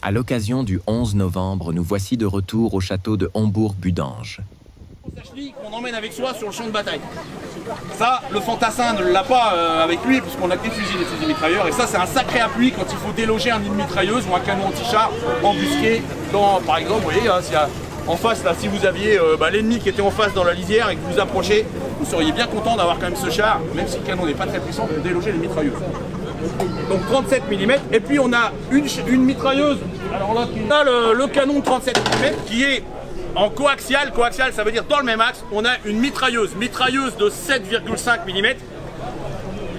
À l'occasion du 11 novembre, nous voici de retour au château de Hombourg-Budange. On emmène avec soi sur le champ de bataille. Ça, le fantassin ne l'a pas avec lui, puisqu'on a que des fusils mitrailleurs. Et ça, c'est un sacré appui quand il faut déloger un mitrailleuse ou un canon anti-char embusqué dans, par exemple, vous voyez, en face, là, si vous aviez l'ennemi qui était en face dans la lisière et que vous approchez, vous seriez bien content d'avoir quand même ce char, même si le canon n'est pas très puissant, pour déloger les mitrailleuses. Donc 37 mm, et puis on a une mitrailleuse. Alors là, on a le canon 37 mm qui est en coaxial. Coaxial, ça veut dire dans le même axe. On a une mitrailleuse de 7,5 mm.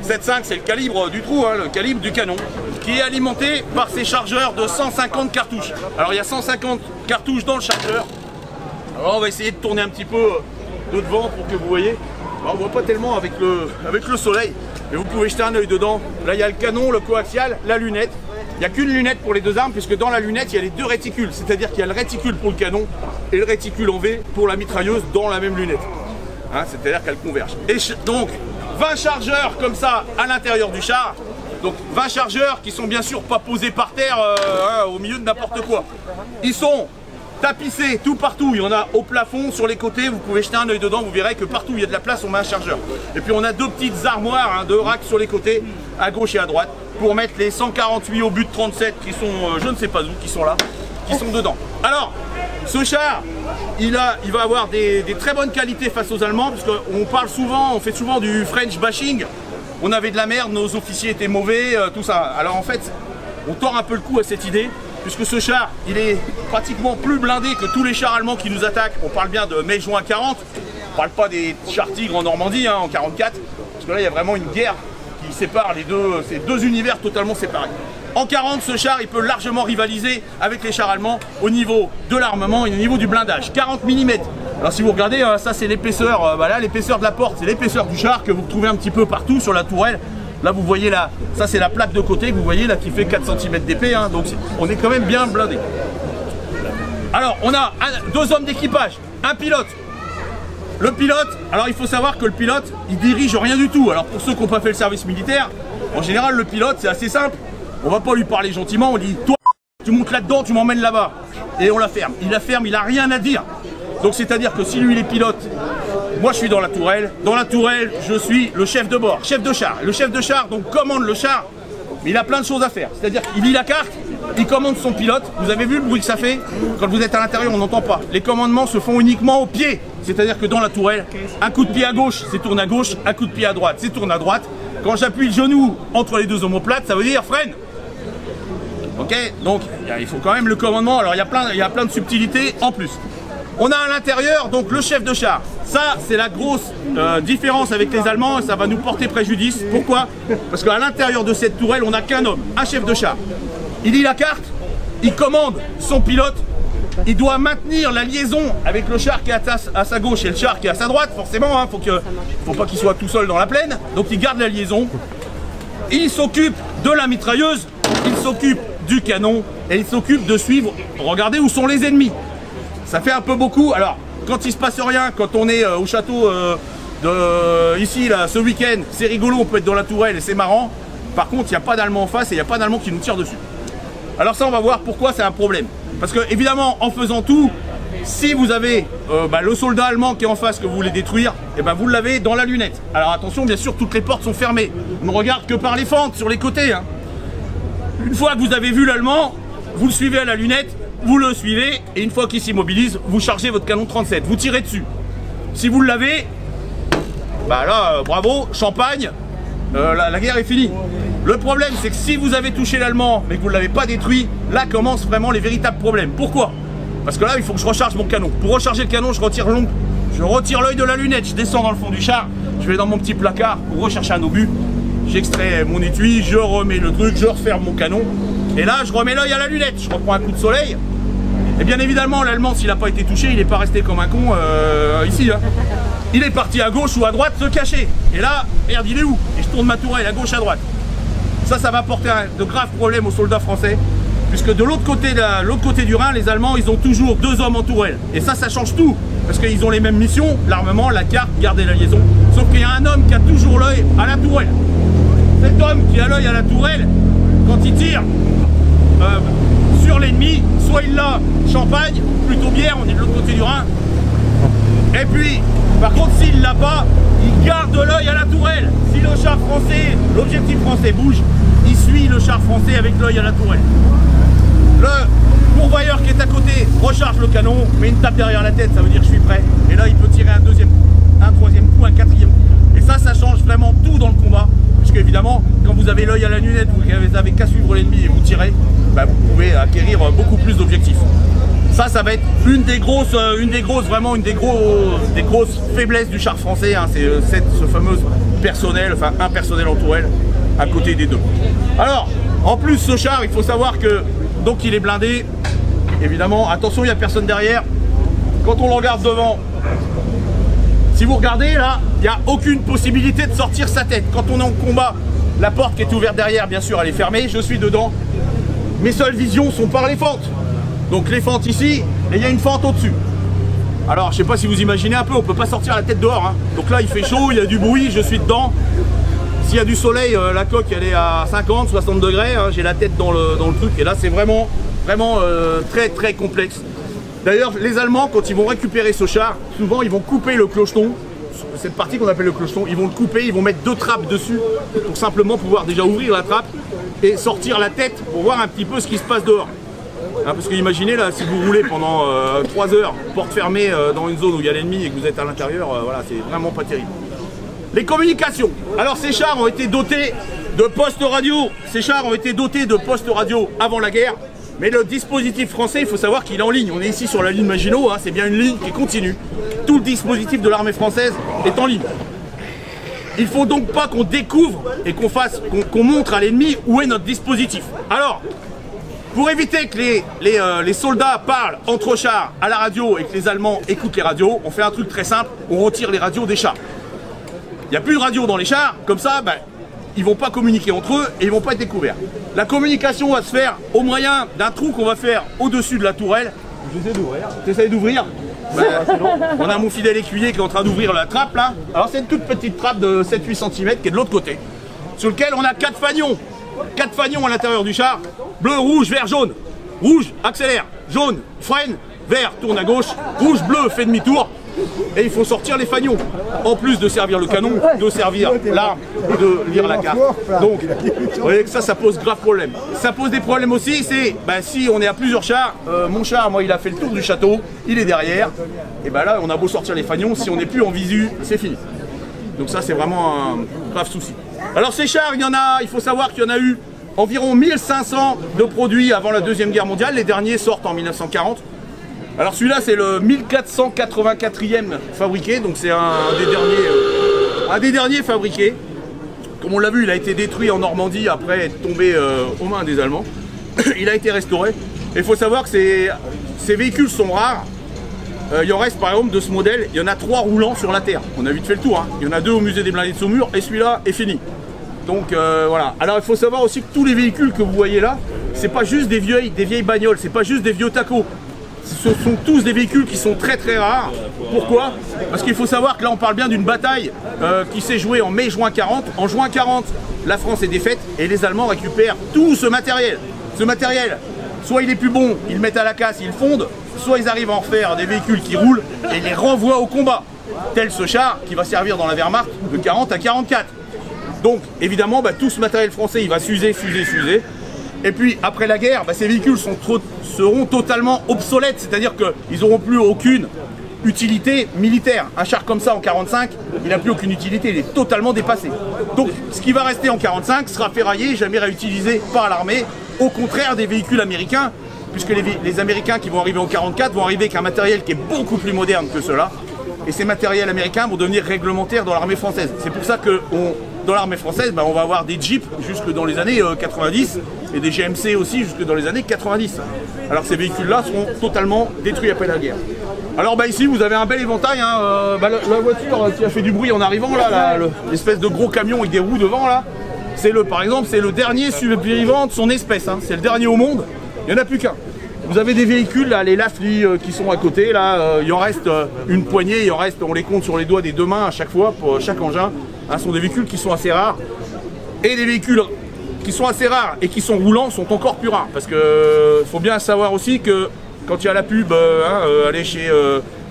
7,5 c'est le calibre du trou, hein, le calibre du canon, qui est alimenté par ces chargeurs de 150 cartouches. Alors il y a 150 cartouches dans le chargeur. Alors on va essayer de tourner un petit peu de devant pour que vous voyez. Alors, on voit pas tellement avec le soleil, mais vous pouvez jeter un œil dedans. Là il y a le canon, le coaxial, la lunette. Il n'y a qu'une lunette pour les deux armes, puisque dans la lunette il y a les deux réticules. C'est-à-dire qu'il y a le réticule pour le canon et le réticule en V pour la mitrailleuse dans la même lunette. Hein, c'est-à-dire qu'elles convergent. Et donc 20 chargeurs comme ça à l'intérieur du char. Donc 20 chargeurs qui sont bien sûr pas posés par terre au milieu de n'importe quoi. Ils sont tapissés tout partout. Il y en a au plafond, sur les côtés. Vous pouvez jeter un œil dedans, vous verrez que partout où il y a de la place, on met un chargeur. Et puis on a deux petites armoires, deux racks sur les côtés, à gauche et à droite, pour mettre les 148 obus de 37 qui sont, je ne sais pas où, qui sont là, qui sont dedans. Alors, ce char, il va avoir des très bonnes qualités face aux Allemands, parce qu'on parle souvent, on fait souvent du French bashing. On avait de la merde, nos officiers étaient mauvais, tout ça. Alors en fait, on tord un peu le coup à cette idée, puisque ce char, il est pratiquement plus blindé que tous les chars allemands qui nous attaquent. On parle bien de mai-juin 40, on parle pas des chars Tigre en Normandie, hein, en 44, parce que là, il y a vraiment une guerre qui sépare ces deux univers totalement séparés. En 40, ce char, il peut largement rivaliser avec les chars allemands au niveau de l'armement et au niveau du blindage. 40 mm. Alors si vous regardez, ça c'est l'épaisseur, l'épaisseur de la porte, c'est l'épaisseur du char que vous trouvez un petit peu partout sur la tourelle. Là vous voyez là, ça c'est la plaque de côté que vous voyez là qui fait 4 cm d'épais, hein, donc on est quand même bien blindé. Alors on a deux hommes d'équipage, un pilote. Le pilote, alors il faut savoir que le pilote, il dirige rien du tout. Alors pour ceux qui n'ont pas fait le service militaire, en général le pilote c'est assez simple. On va pas lui parler gentiment, on dit toi tu montes là-dedans, tu m'emmènes là-bas. Et on la ferme, il a rien à dire. Donc c'est à dire que si lui il est pilote, moi je suis dans la tourelle je suis le chef de bord, chef de char. Le chef de char donc commande le char, mais il a plein de choses à faire. C'est-à-dire qu'il lit la carte, il commande son pilote. Vous avez vu le bruit que ça fait? Quand vous êtes à l'intérieur on n'entend pas. Les commandements se font uniquement au pied. C'est-à-dire que dans la tourelle, un coup de pied à gauche c'est tourne à gauche, un coup de pied à droite c'est tourne à droite. Quand j'appuie le genou entre les deux omoplates, ça veut dire freine. Ok, donc il faut quand même le commandement. Alors il y a plein de subtilités en plus. On a à l'intérieur donc le chef de char. Ça c'est la grosse différence avec les Allemands et ça va nous porter préjudice. Pourquoi? Parce qu'à l'intérieur de cette tourelle on n'a qu'un homme, un chef de char. Il lit la carte, il commande son pilote, il doit maintenir la liaison avec le char qui est à sa gauche et le char qui est à sa droite, forcément, hein, faut pas qu'il soit tout seul dans la plaine, donc il garde la liaison. Il s'occupe de la mitrailleuse, il s'occupe du canon et il s'occupe de suivre, regardez où sont les ennemis. Ça fait un peu beaucoup. Alors quand il se passe rien, quand on est au château ici là, ce week-end, c'est rigolo, on peut être dans la tourelle et c'est marrant. Par contre il n'y a pas d'Allemands en face et il n'y a pas d'Allemands qui nous tirent dessus. Alors ça on va voir pourquoi c'est un problème. Parce que évidemment en faisant tout, si vous avez le soldat allemand qui est en face que vous voulez détruire, et vous l'avez dans la lunette. Alors attention, bien sûr toutes les portes sont fermées. On ne regarde que par les fentes sur les côtés, hein. Une fois que vous avez vu l'Allemand, vous le suivez à la lunette, vous le suivez, et une fois qu'il s'immobilise, vous chargez votre canon 37, vous tirez dessus. Si vous l'avez, là, bravo, champagne, la guerre est finie. Le problème, c'est que si vous avez touché l'Allemand, mais que vous ne l'avez pas détruit, là commencent vraiment les véritables problèmes. Pourquoi? Parce que là, il faut que je recharge mon canon. Pour recharger le canon, je retire l'œil de la lunette, je descends dans le fond du char, je vais dans mon petit placard pour rechercher un obus. J'extrais mon étui, je remets le truc, je referme mon canon. Et là, je remets l'œil à la lunette, je reprends un coup de soleil. Et bien évidemment, l'Allemand, s'il n'a pas été touché, il n'est pas resté comme un con ici. Hein. Il est parti à gauche ou à droite se cacher. Et là, merde, il est où? Et je tourne ma tourelle à gauche, à droite. Ça va porter de graves problèmes aux soldats français. Puisque de l'autre côté du Rhin, les Allemands, ils ont toujours deux hommes en tourelle. Et ça change tout. Parce qu'ils ont les mêmes missions, l'armement, la carte, garder la liaison. Sauf qu'il y a un homme qui a toujours l'œil à la tourelle. Cet homme qui a l'œil à la tourelle, quand il tire sur l'ennemi, soit il l'a champagne, plutôt bière, on est de l'autre côté du Rhin. Et puis, par contre, s'il l'a pas, il garde l'œil à la tourelle. Si le char français, l'objectif français bouge, il suit le char français avec l'œil à la tourelle. Le pourvoyeur qui est à côté recharge le canon, met une tape derrière la tête, ça veut dire je suis prêt. Et là, il peut tirer un deuxième coup, un troisième coup, un quatrième coup. Et ça change vraiment tout dans le combat. Puisque évidemment, quand vous avez l'œil à la lunette, vous n'avez qu'à suivre l'ennemi et vous tirez, bah, vous pouvez acquérir beaucoup plus d'objectifs. Ça va être une des grosses faiblesses du char français, hein, c'est ce fameux personnel, enfin un personnel en tourelle à côté des deux. Alors, en plus ce char, il faut savoir que, donc il est blindé, évidemment, attention, il n'y a personne derrière. Quand on le regarde devant, si vous regardez là, il n'y a aucune possibilité de sortir sa tête. Quand on est en combat, la porte qui est ouverte derrière, bien sûr, elle est fermée, je suis dedans. Mes seules visions sont par les fentes. Donc les fentes ici, et il y a une fente au-dessus. Alors je sais pas si vous imaginez un peu, on peut pas sortir la tête dehors, hein. Donc là il fait chaud, il y a du bruit, je suis dedans. S'il y a du soleil, la coque elle est à 50, 60 degrés, hein. J'ai la tête dans le truc, et là c'est vraiment très très complexe. D'ailleurs les Allemands, quand ils vont récupérer ce char, souvent ils vont couper le clocheton, cette partie qu'on appelle le clocheton, ils vont le couper, ils vont mettre 2 trappes dessus, pour simplement pouvoir déjà ouvrir la trappe et sortir la tête pour voir un petit peu ce qui se passe dehors. Hein, parce que imaginez là, si vous roulez pendant 3 heures, porte fermée dans une zone où il y a l'ennemi et que vous êtes à l'intérieur, voilà, c'est vraiment pas terrible. Les communications. Alors ces chars ont été dotés de postes radio. Ces chars ont été dotés de postes radio avant la guerre. Mais le dispositif français, il faut savoir qu'il est en ligne. On est ici sur la ligne Maginot, hein, c'est bien une ligne qui continue. Tout le dispositif de l'armée française est en ligne. Il faut donc pas qu'on découvre et qu'on montre à l'ennemi où est notre dispositif. Alors, pour éviter que les soldats parlent entre chars à la radio et que les Allemands écoutent les radios, on fait un truc très simple, on retire les radios des chars. Il n'y a plus de radio dans les chars, comme ça, ben, ils ne vont pas communiquer entre eux et ils ne vont pas être découverts. La communication va se faire au moyen d'un trou qu'on va faire au-dessus de la tourelle. J'essaie d'ouvrir. Tu essaies d'ouvrir? Ben, on a mon fidèle écuyer qui est en train d'ouvrir la trappe là. Alors c'est une toute petite trappe de 7-8 cm qui est de l'autre côté, sur lequel on a 4 fagnons. 4 fagnons à l'intérieur du char, bleu, rouge, vert, jaune. Rouge, accélère, jaune, freine, vert, tourne à gauche, rouge, bleu, fait demi-tour. Et il faut sortir les fagnons, en plus de servir le canon, de servir l'arme et de lire la carte. Donc, vous voyez que ça pose grave problème. Ça pose des problèmes aussi, c'est, ben, si on est à plusieurs chars, mon char, moi, il a fait le tour du château, il est derrière, et ben là, on a beau sortir les fagnons, si on n'est plus en visu, c'est fini. Donc ça, c'est vraiment un grave souci. Alors ces chars, il faut savoir qu'il y en a eu environ 1500 de produits avant la Deuxième Guerre mondiale. Les derniers sortent en 1940. Alors celui-là, c'est le 1484e fabriqué, donc c'est un des derniers fabriqués. Comme on l'a vu, il a été détruit en Normandie après être tombé aux mains des Allemands. Il a été restauré. Et il faut savoir que ces véhicules sont rares. Il en reste par exemple de ce modèle, il y en a 3 roulants sur la terre. On a vite fait le tour, hein. Il y en a 2 au musée des blindés de Saumur et celui-là est fini. Donc voilà. Alors il faut savoir aussi que tous les véhicules que vous voyez là, c'est pas juste des vieilles bagnoles, c'est pas juste des vieux tacos. Ce sont tous des véhicules qui sont très très rares. Pourquoi? Parce qu'il faut savoir que là on parle bien d'une bataille qui s'est jouée en mai-juin 40. En juin 40, la France est défaite et les Allemands récupèrent tout ce matériel. Ce matériel, soit il est plus bon, ils le mettent à la casse, ils le fondent, soit ils arrivent à en faire des véhicules qui roulent et les renvoient au combat. Tel ce char qui va servir dans la Wehrmacht de 40 à 44. Donc évidemment, bah, tout ce matériel français, il va s'user. Et puis après la guerre, bah, ces véhicules seront totalement obsolètes, c'est-à-dire qu'ils n'auront plus aucune utilité militaire. Un char comme ça en 45, il n'a plus aucune utilité, il est totalement dépassé. Donc ce qui va rester en 45 sera ferraillé, jamais réutilisé par l'armée, au contraire des véhicules américains, puisque les Américains qui vont arriver en 44 vont arriver avec un matériel qui est beaucoup plus moderne que cela. Et ces matériels américains vont devenir réglementaires dans l'armée française. C'est pour ça que dans l'armée française, bah, on va avoir des Jeeps jusque dans les années 90 et des GMC aussi jusque dans les années 90. Alors ces véhicules-là seront totalement détruits après la guerre. Alors bah, ici, vous avez un bel éventail. Hein, la voiture qui a fait du bruit en arrivant, là, l'espèce de gros camion avec des roues devant, là, par exemple, c'est le dernier survivant de son espèce. Hein, c'est le dernier au monde. Il n'y en a plus qu'un. Vous avez des véhicules, là, les Lafly qui sont à côté, là, il en reste une poignée, on les compte sur les doigts des 2 mains à chaque fois, pour chaque engin. Hein, ce sont des véhicules qui sont assez rares. Et des véhicules qui sont assez rares et qui sont roulants sont encore plus rares. Parce que faut bien savoir aussi que quand il y a la pub, allez chez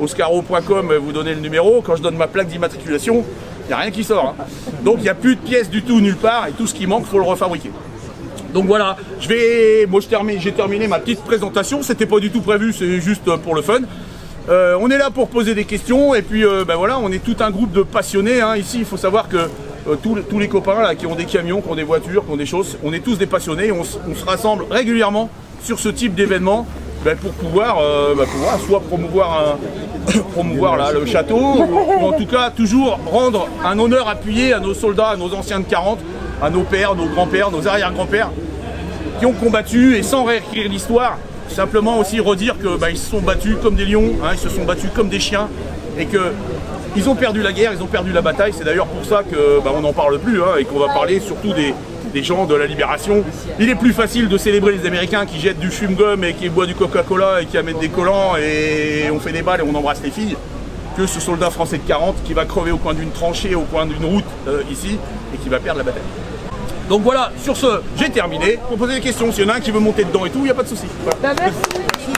oscaro.com, vous donnez le numéro, quand je donne ma plaque d'immatriculation, il n'y a rien qui sort. Hein. Donc il n'y a plus de pièces du tout nulle part et tout ce qui manque, il faut le refabriquer. Donc voilà, j'ai terminé ma petite présentation, c'était pas du tout prévu, c'est juste pour le fun. On est là pour poser des questions et puis voilà, on est tout un groupe de passionnés. Hein. Ici, il faut savoir que tous les copains là, qui ont des camions, qui ont des voitures, qui ont des choses, on est tous des passionnés, on se rassemble régulièrement sur ce type d'événement pour pouvoir soit promouvoir là, le château, ou en tout cas toujours rendre un honneur appuyé à nos soldats, à nos anciens de 40, à nos pères, nos grands-pères, nos arrière-grands-pères qui ont combattu, et sans réécrire l'histoire, simplement aussi redire que ils se sont battus comme des lions, hein, ils se sont battus comme des chiens, et que ils ont perdu la guerre, ils ont perdu la bataille. C'est d'ailleurs pour ça que on n'en parle plus, hein, et qu'on va parler surtout des gens de la libération. Il est plus facile de célébrer les Américains qui jettent du chewing-gum et qui boivent du Coca-Cola et qui amènent des collants et on fait des balles et on embrasse les filles, que ce soldat français de 40 qui va crever au coin d'une tranchée, au coin d'une route ici, et qui va perdre la bataille. Donc voilà, sur ce, j'ai terminé. Pour poser des questions, s'il y en a un qui veut monter dedans et tout, il n'y a pas de souci. Voilà. Merci.